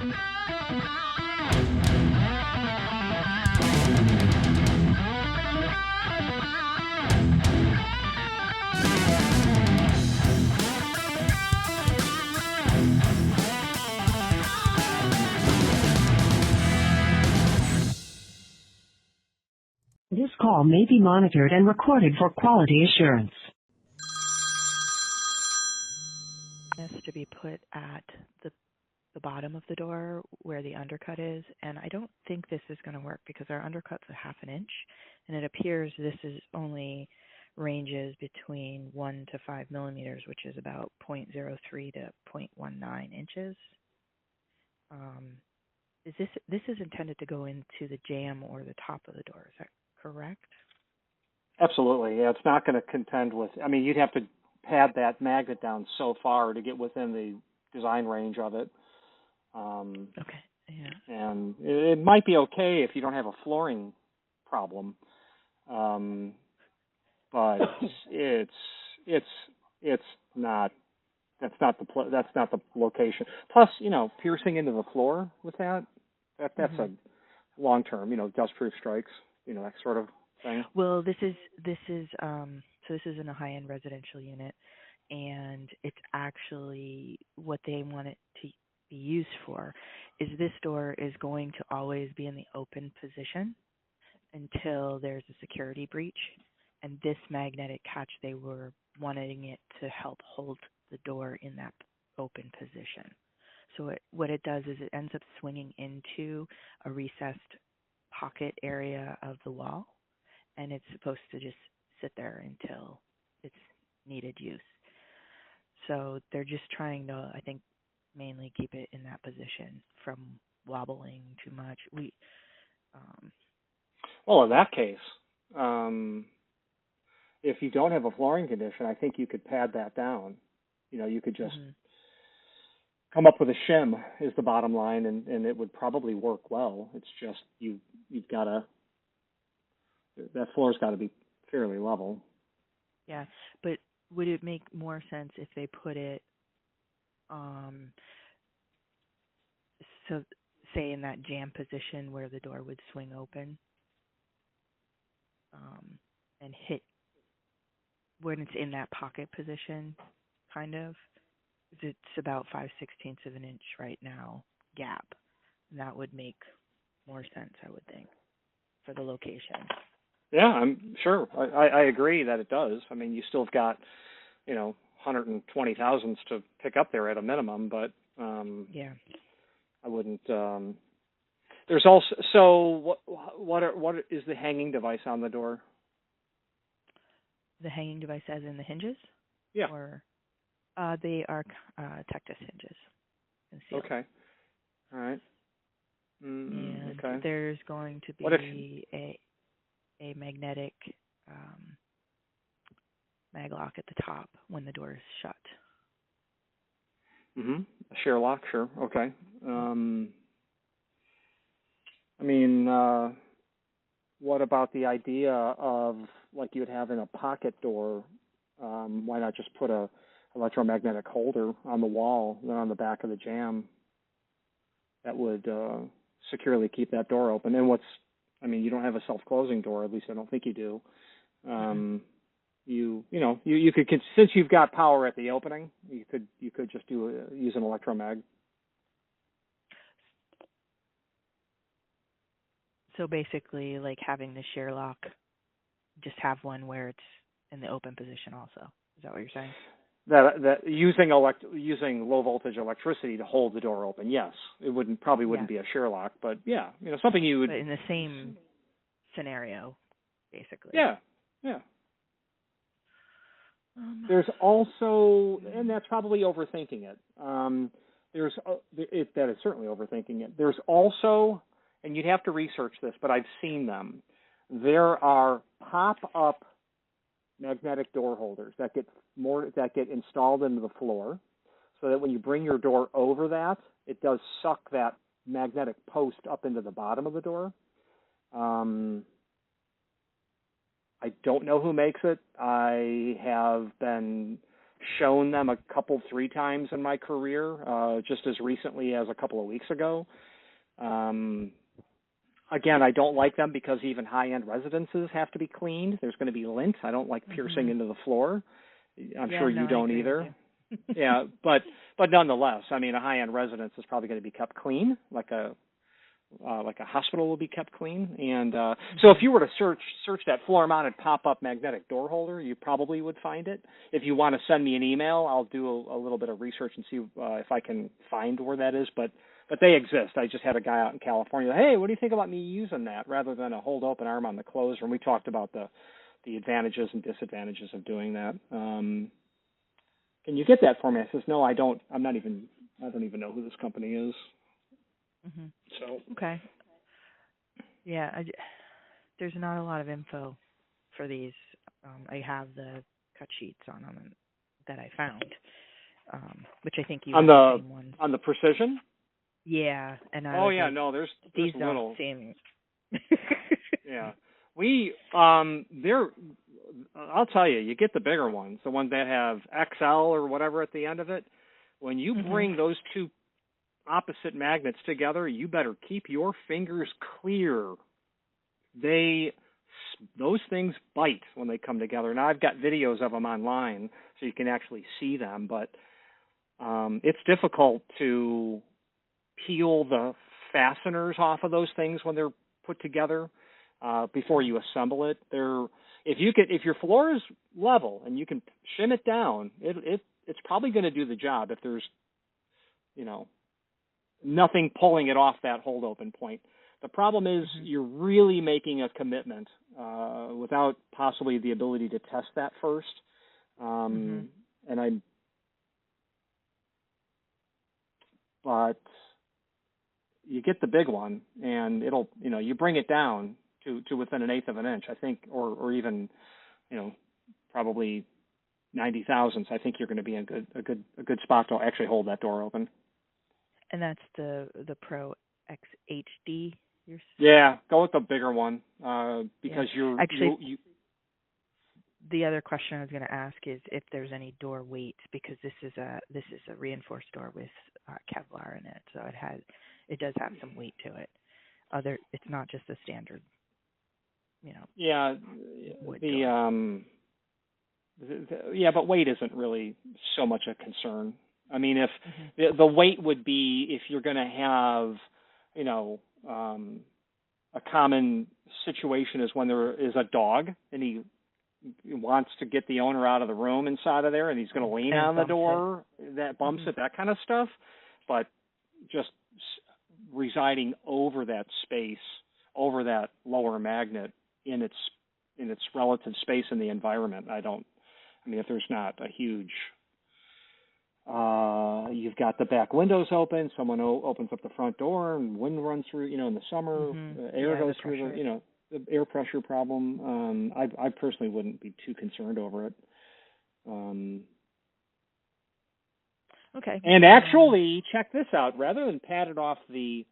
This call may be monitored and recorded for quality assurance. This to be put at the bottom of the door where the undercut is, and I don't think this is going to work because our undercut's a 1/2 inch, and it appears this is only ranges between 1 to 5 millimeters, which is about 0.03 to 0.19 inches. This is intended to go into the jamb or the top of the door? Is that correct? Absolutely. Yeah, it's not going to contend with. I mean, you'd have to pad that magnet down so far to get within the design range of it. Okay. Yeah. And it might be okay if you don't have a flooring problem, but it's not. That's not the location. Plus, piercing into the floor with that's a long term. Dust proof strikes. That sort of thing. Well, this is in a high end residential unit, and it's actually what they want it to be used for is this door is going to always be in the open position until there's a security breach, and this magnetic catch, they were wanting it to help hold the door in that open position. So what it does is it ends up swinging into a recessed pocket area of the wall, and it's supposed to just sit there until it's needed use. So they're just trying to, I think, mainly keep it in that position from wobbling too much. Well, in that case, if you don't have a flooring condition, I think you could pad that down. You could just come up with a shim is the bottom line, and it would probably work well. It's just you've got to, that floor's got to be fairly level. Yeah, but would it make more sense if they put it, so say in that jam position where the door would swing open, and hit when it's in that pocket position, kind of? It's about 5/16 of an inch right now gap. And that would make more sense, I would think, for the location. Yeah, I'm sure. I agree that it does. I mean, you still have got, 120 thousandths to pick up there at a minimum, but yeah, I wouldn't. There's also, so what is the hanging device on the door? The hanging device as in the hinges? Yeah. Or they are Tectus hinges. Concealed. Okay. All right. And okay. there's going to be a magnetic mag lock at the top when the door is shut. A share lock, sure. Okay. What about the idea of, like you'd have in a pocket door, why not just put a electromagnetic holder on the wall, then on the back of the jamb that would securely keep that door open? And you don't have a self-closing door, at least I don't think you do. You could, since you've got power at the opening, you could just use an electromag. So basically, like having the share lock, just have one where it's in the open position also. Is that what you're saying? That using low voltage electricity to hold the door open, yes. It wouldn't be a share lock, but yeah, something you would. But in the same scenario, basically. Yeah. There's also, and that's probably overthinking it. That is certainly overthinking it. There's also, and you'd have to research this, but I've seen them. There are pop-up magnetic door holders that get installed into the floor, so that when you bring your door over that, it does suck that magnetic post up into the bottom of the door. I don't know who makes it. I have been shown them a couple, 3 times in my career, just as recently as a couple of weeks ago. Again, I don't like them because even high-end residences have to be cleaned. There's going to be lint. I don't like piercing into the floor. I'm sure you don't either. Yeah, but nonetheless, I mean, a high-end residence is probably going to be kept clean, like a hospital will be kept clean. And so if you were to search that floor-mounted pop-up magnetic door holder, you probably would find it. If you want to send me an email, I'll do a little bit of research and see if I can find where that is. But they exist. I just had a guy out in California. Hey, what do you think about me using that rather than a hold open arm on the closer? And we talked about the advantages and disadvantages of doing that. Can you get that for me? I says, no, I don't. I don't even know who this company is. Mm-hmm. So okay. Yeah, there's not a lot of info for these. I have the cut sheets on them that I found, which I think you have the same ones. On the Precision. Yeah, and there's these little. Don't seem. Yeah, I'll tell you, you get the bigger ones, the ones that have XL or whatever at the end of it. When you bring those two opposite magnets together, you better keep your fingers clear. Those things bite when they come together. Now I've got videos of them online, so you can actually see them, but it's difficult to peel the fasteners off of those things when they're put together before you assemble it. If your floor is level and you can shim it down, it's probably going to do the job if there's nothing pulling it off that hold open point. The problem is you're really making a commitment without possibly the ability to test that first. But you get the big one, and it'll, you bring it down to within 1/8 of an inch, I think, or even, probably 90 thousandths. I think you're going to be in a good spot to actually hold that door open. And that's the Pro XHD. Yeah, go with the bigger one because The other question I was going to ask is if there's any door weight, because this is a reinforced door with Kevlar in it, so it does have some weight to it. It's not just a standard, Yeah, wood but weight isn't really so much a concern. I mean, if the weight would be if you're going to have, a common situation is when there is a dog and he wants to get the owner out of the room inside of there, and he's going to lean on the door, that bumps it, that kind of stuff. But just residing over that space, over that lower magnet in its relative space in the environment, if there's not a huge, you've got the back windows open, someone opens up the front door and wind runs through, in the summer, air goes through, the air pressure problem. I personally wouldn't be too concerned over it. Okay. And actually, check this out. Rather than pat it off the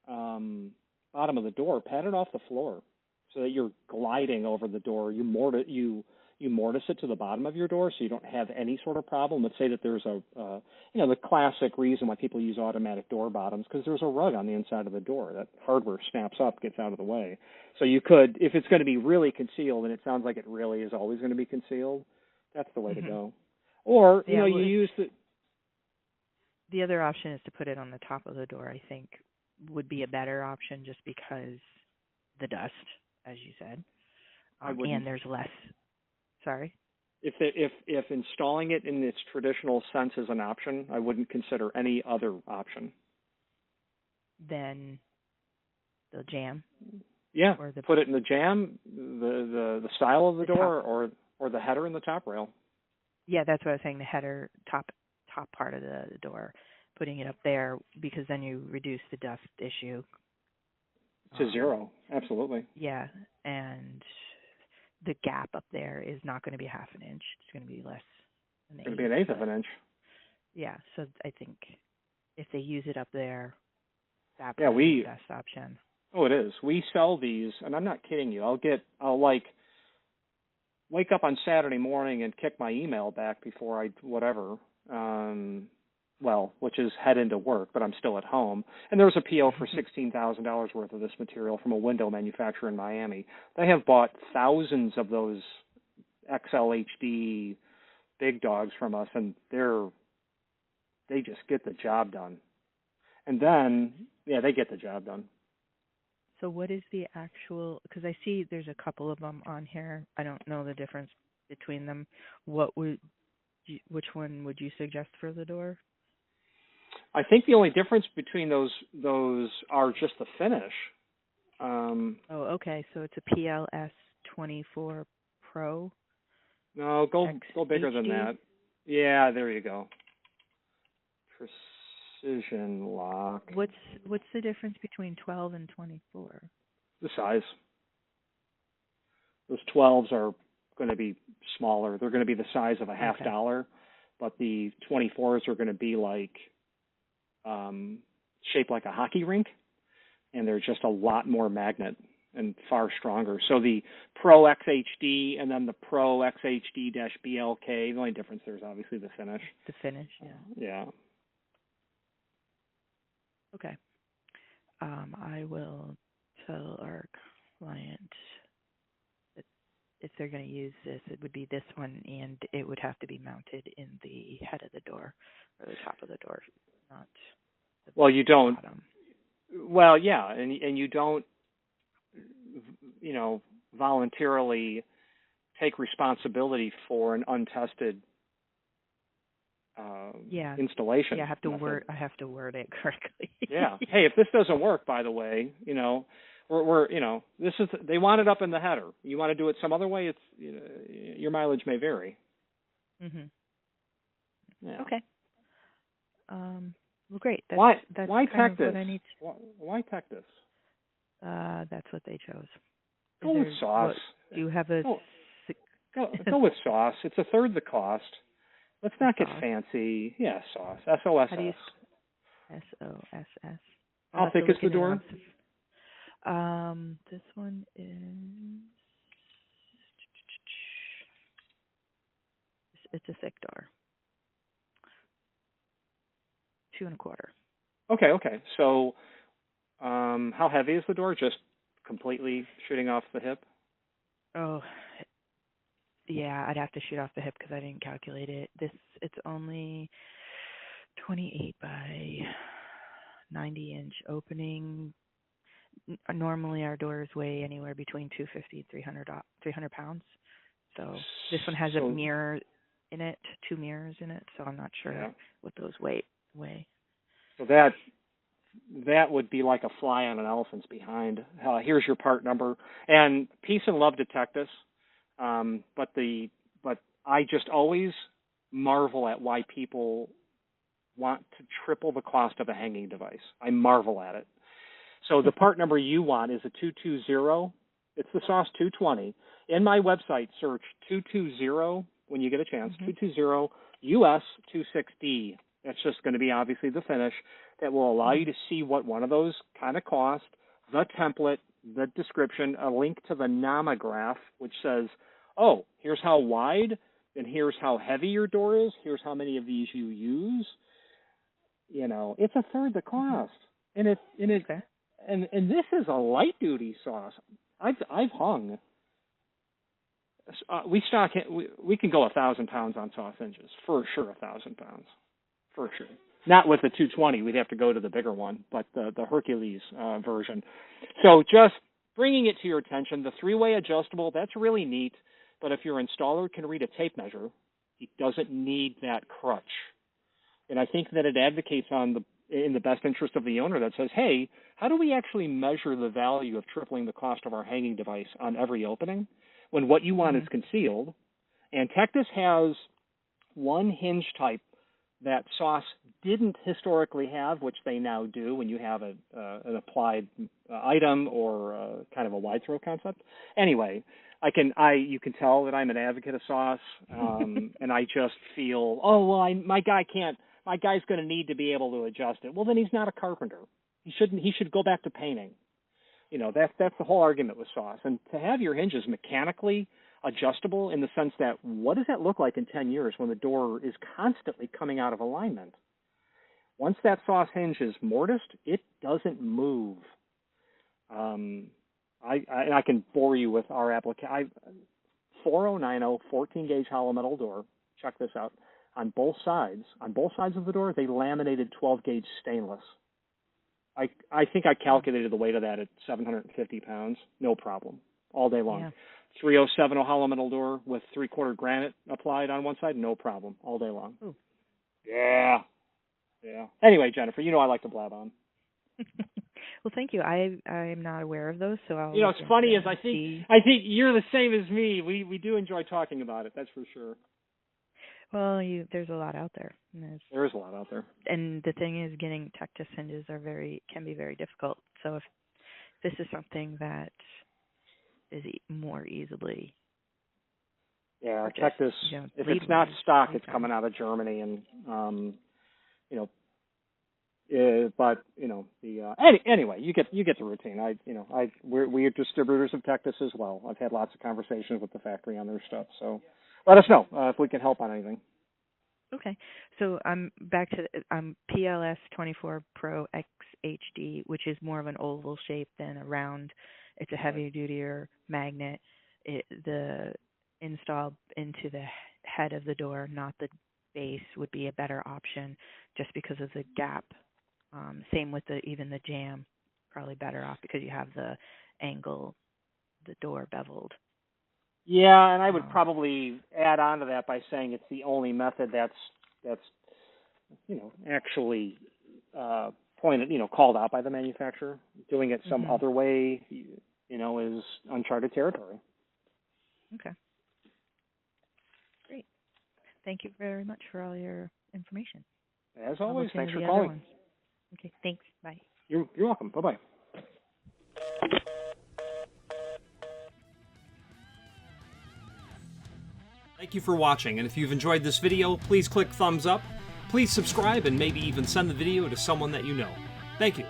bottom of the door, pat it off the floor so that you're gliding over the door. You mortise it to the bottom of your door so you don't have any sort of problem. Let's say that there's the classic reason why people use automatic door bottoms, because there's a rug on the inside of the door. That hardware snaps up, gets out of the way. So you could, if it's going to be really concealed, and it sounds like it really is always going to be concealed, that's the way to go. Or, you use the other option is to put it on the top of the door, I think would be a better option just because the dust, as you said, and there's less. Sorry? If installing it in its traditional sense is an option, I wouldn't consider any other option. Then the jamb? Yeah, put it in the jamb, the style of the door, or the header and the top rail. Yeah, that's what I was saying, the header, top part of the door, putting it up there, because then you reduce the dust issue. To zero, absolutely. Yeah, and the gap up there is not going to be 1/2 inch. It's going to be less than 1/8. It's going to be 1/8 of an inch. Yeah, so I think if they use it up there, that's the best option. Oh, it is. We sell these, and I'm not kidding you. wake up on Saturday morning and kick my email back before I whatever. Well, which is head into work, but I'm still at home. And there was a PO for $16,000 worth of this material from a window manufacturer in Miami. They have bought thousands of those XLHD big dogs from us, and they just get the job done. And then, yeah, they get the job done. So what is the actual, because I see there's a couple of them on here. I don't know the difference between them. Which one would you suggest for the door? I think the only difference between those are just the finish. Oh, okay. So it's a PLS24 Pro. No, go bigger than that. Yeah, there you go. Precision Lock. What's the difference between 12 and 24? The size. Those 12s are going to be smaller. They're going to be the size of a half dollar, but the 24s are going to be like shaped like a hockey rink, and they're just a lot more magnet and far stronger. So the Pro XHD and then the Pro XHD-BLK, the only difference there is obviously the finish. The finish, yeah. Yeah. Okay. I will tell our client that if they're going to use this, it would be this one, and it would have to be mounted in the head of the door or the top of the door, not the well, you don't. bottom. Well, yeah, and you don't, voluntarily take responsibility for an untested installation. Yeah, I have to word it correctly. Yeah. Hey, if this doesn't work, by the way, this is, they want it up in the header. You want to do it some other way, it's, your mileage may vary. Mhm. Yeah. Okay. Well, great. That's why kind tech of this? what I need. Why tech this? That's what they chose. Go with sauce. Do you have a... Go with sauce. It's a third the cost. Let's not get fancy. Yeah, sauce. SOSS. How do you... SOSS. How thick is the door? This one is... It's a thick door. 2 1/4. Okay. So, how heavy is the door? Just completely shooting off the hip? Oh, yeah, I'd have to shoot off the hip because I didn't calculate it. It's only 28 by 90-inch opening. Normally our doors weigh anywhere between 250 and 300 pounds. So this one has a mirror in it, 2 mirrors in it. So I'm not sure what those weigh. So that would be like a fly on an elephant's behind. Here's your part number. And peace and love to Tectus. But I just always marvel at why people want to triple the cost of a hanging device. I marvel at it. So the part number you want is a 220. It's the sauce 220. In my website, search 220 when you get a chance. 220 US 26D. That's just going to be obviously the finish that will allow you to see what one of those kind of cost, the template, the description, a link to the nomograph, which says, oh, here's how wide and here's how heavy your door is. Here's how many of these you use. It's a third the cost. And and this is a light duty sauce. I've hung. We stock it. We can go 1,000 pounds on sauce hinges for sure. 1,000 pounds. For sure. Not with the 220. We'd have to go to the bigger one, but the Hercules version. So just bringing it to your attention, the 3-way adjustable, that's really neat. But if your installer can read a tape measure, he doesn't need that crutch. And I think that it advocates in the best interest of the owner that says, hey, how do we actually measure the value of tripling the cost of our hanging device on every opening when what you want is concealed? And Tectus has one hinge type that sauce didn't historically have, which they now do when you have an applied item or kind of a wide throw concept. Anyway, you can tell that I'm an advocate of sauce, and I just feel, my guy's going to need to be able to adjust it. Well, then he's not a carpenter. He should go back to painting. That's the whole argument with sauce. And to have your hinges mechanically adjustable in the sense that what does that look like in 10 years when the door is constantly coming out of alignment? Once that sauce hinge is mortised, it doesn't move. I can bore you with our application. 4090 14-gauge hollow metal door. Check this out. On both sides of the door, they laminated 12-gauge stainless. I think I calculated the weight of that at 750 pounds. No problem. All day long. Yeah. 3070 hollow metal door with 3/4 granite applied on one side. No problem. All day long. Ooh. Yeah. Yeah. Anyway, Jennifer, you know I like to blab on. Well, thank you. I'm not aware of those, so I'll. You know, it's funny is I think you're the same as me. We do enjoy talking about it. That's for sure. Well, there's a lot out there. There is a lot out there. And the thing is, getting Tectus hinges can be very difficult. So if this is something that is more easily. Yeah, Tectus. If it's not stock, it's coming out of Germany, and but anyway, you get the routine. We're distributors of Tectus as well. I've had lots of conversations with the factory on their stuff, so let us know if we can help on anything. Okay, so I'm back to PLS24PROXHD, which is more of an oval shape than a round. It's a heavier dutier magnet. The install into the head of the door, not the base, would be a better option, just because of the gap. Same with even the jamb, probably better off because you have the angle, the door beveled. Yeah, and I would probably add on to that by saying it's the only method that's actually called out by the manufacturer. Doing it some other way, is uncharted territory. Okay. Great. Thank you very much for all your information. As always, thanks for calling. Okay, thanks. Bye. You're welcome. Bye-bye. Thank you for watching, and if you've enjoyed this video, please click thumbs up, please subscribe, and maybe even send the video to someone that you know. Thank you.